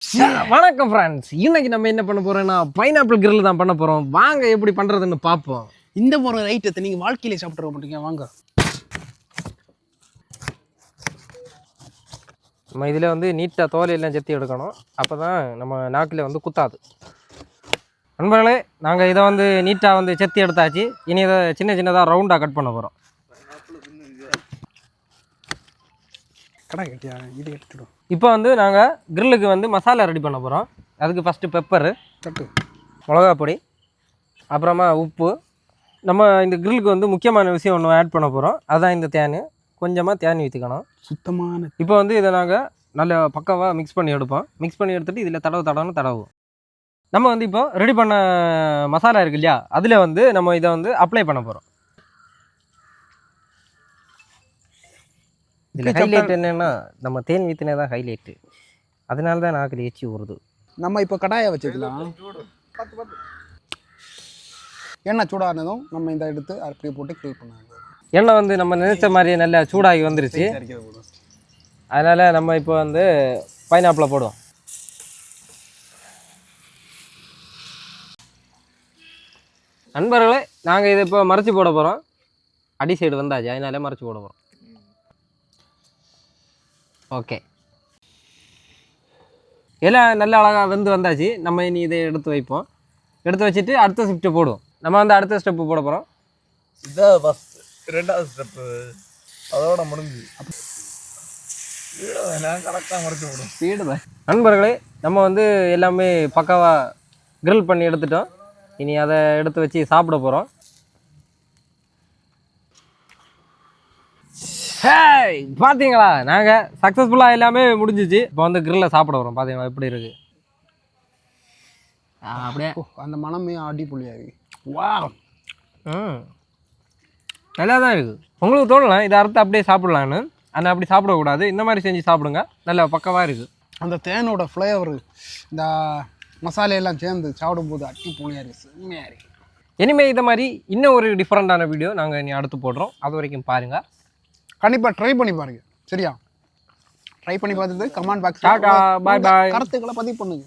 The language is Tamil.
வணக்கம் ஃப்ரெண்ட்ஸ், இன்னைக்கு நம்ம என்ன பண்ண போறோம்னா பைனாப்பிள் கிரில் தான் பண்ண போறோம். வாங்க எப்படி பண்றதுன்னு பார்ப்போம். இந்த போகிற ஐட்டத்தை நீங்கள் வாழ்க்கையிலே சாப்பிட்ற மாட்டீங்க. வாங்க. நம்ம இதில் வந்து நீட்டாக தோலையெல்லாம் செத்தி எடுக்கணும். அப்போ தான் நம்ம நாக்கில் வந்து குத்தாது. நண்பர்களே, நாங்கள் இதை வந்து நீட்டாக வந்து செத்தி எடுத்தாச்சு. இனி இதை சின்ன சின்னதாக ரவுண்டாக கட் பண்ண போகிறோம். கடை கட்டியா இது எடுத்துடும். இப்போ வந்து நாங்கள் கிரில்லுக்கு வந்து மசாலா ரெடி பண்ண போகிறோம். அதுக்கு ஃபஸ்ட்டு பெப்பரு, தட்டு, மிளகா பொடி, அப்புறமா உப்பு. நம்ம இந்த கிரில்லுக்கு வந்து முக்கியமான விஷயம் ஒன்று ஆட் பண்ண போகிறோம். அதுதான் இந்த தேன். கொஞ்சமாக தேன் ஊற்றிக்கணும். சுத்தமான. இப்போ வந்து இதை நாங்கள் நல்ல பக்காவாக மிக்ஸ் பண்ணி எடுப்போம். மிக்ஸ் பண்ணி எடுத்துகிட்டு இதில் தடவுவோம். நம்ம வந்து இப்போ ரெடி பண்ண மசாலா இருக்கு இல்லையா, அதில் வந்து நம்ம இதை வந்து அப்ளை பண்ண போகிறோம். இதில் ஹைலைட் என்னென்னா நம்ம தேன் வீத்தினே தான் ஹைலைட்டு. அதனால தான் நாக்கில் ஏச்சி வருது. நம்ம இப்போ கடாயை வச்சுக்கலாம். எண்ணெய் சூடானதும் நம்ம இந்த எடுத்து அப்படியே போட்டு கிளீன் பண்ணாங்க. எண்ணெய் வந்து நம்ம நினைச்ச மாதிரியே நல்லா சூடாகி வந்துருச்சு. அதனால் நம்ம இப்போ வந்து பைனாப்பிளை போடுவோம். நண்பர்களே, நாங்கள் இதை இப்போ மறைச்சி போட போகிறோம். அடி சைடு வந்தாச்சு, அதனாலே மறைச்சி போட போகிறோம். ஓகே, எல்லாம் நல்லா அழகாக வந்தாச்சு. நம்ம இனி இதை எடுத்து வைப்போம். எடுத்து வச்சுட்டு அடுத்த ஸ்டெப்பு போடுவோம். நம்ம வந்து அடுத்த ஸ்டெப்பு போட போகிறோம். இதான் ஃபஸ்ட், ரெண்டாவது ஸ்டெப்பு அதோட முடிஞ்சு. நான் கரெக்டாக மறைச்சு விடும் ஸ்பீடு தான். நண்பர்களே, நம்ம வந்து எல்லாமே பக்காவாக கிரில் பண்ணி எடுத்துட்டோம். இனி அதை எடுத்து வச்சு சாப்பிட போகிறோம். பார்த்தீங்களா, நாங்கள் சக்ஸஸ்ஃபுல்லாக எல்லாமே முடிஞ்சிச்சு. இப்போ வந்து கிரில்லை சாப்பிட வரோம். பார்த்தீங்களா எப்படி இருக்குது? அப்படியே அந்த மனமே அடிப்பொலியாக இருக்கு. வா, நல்லா தான் இருக்குது. உங்களுக்கு தோணலாம் இதை அறுத்து அப்படியே சாப்பிட்லான்னு. ஆனால் அப்படி சாப்பிடக்கூடாது. இந்த மாதிரி செஞ்சு சாப்பிடுங்க. நல்லா பக்கவாக இருக்குது. அந்த தேனோட ஃப்ளேவரு இந்த மசாலையெல்லாம் சேர்ந்து சாப்பிடும்போது அடிப்பொலியாக இருக்குது. உண்மையாக இருக்குது. இனிமேல் இந்த மாதிரி இன்னும் ஒரு டிஃப்ரெண்ட்டான வீடியோ நாங்கள் இனி அடுத்து போடுறோம். அது வரைக்கும் பாருங்கள். கண்டிப்பாக ட்ரை பண்ணி பாருங்கள். சரியா? ட்ரை பண்ணி பார்த்துட்டு கமெண்ட் பாக்ஸ் பாய் பாய் கருத்துக்களை பதிவு பண்ணுங்க.